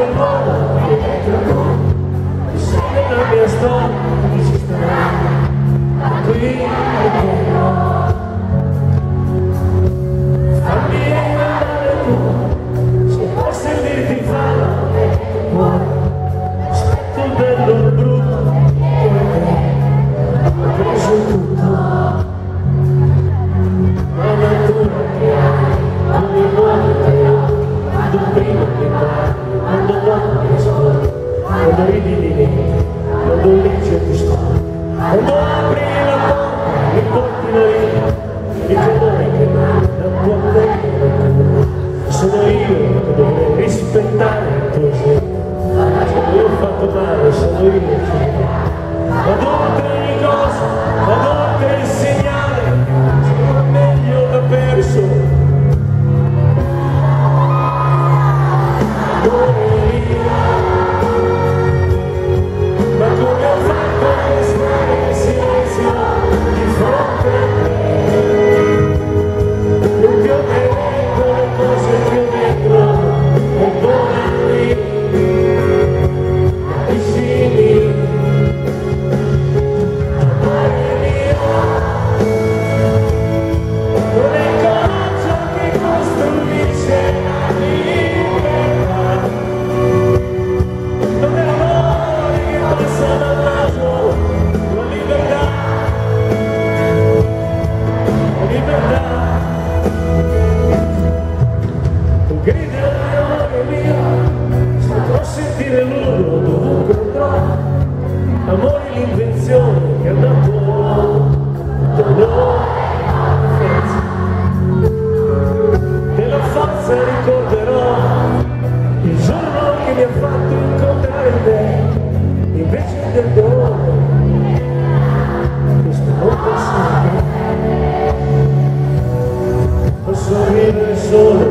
quel mondo che dentro tu sei nella mia storia, esisterà qui e te. Fammi andare tu, se può servirti fallo che vuoi, aspetto il bello e il brutto come te, ho preso tutto, la natura che hai, ogni modo che ho, quando prima mi parli, quando dopo mi ascolti, quando ridi di me, quando leggi ti sto, quando apri la porta, mi porti la vita, il colore che non può vedere, sono io che dovrei rispettare il tuo esempio, se io ho fatto male sono io che vado oltre ogni cosa, vado oltre il segnale, sono meglio da perso. Ma come ho fatto a restare in silenzio di fronte a te? Non ti ho detto le cose che ho dentro e vorrei vicini. Amore mio, non è coraggio che costruisce la libertà, non è amore che passa dal naso, la libertà, la libertà. Tu grida amore mio, se può sentire l'urlo dovunque andrò, amore l'invenzione che ha dato dolore alla forza, della forza ricorderò il giorno che mi ha fatto incontrare te, invece del dolore, questo non posso vivere solo.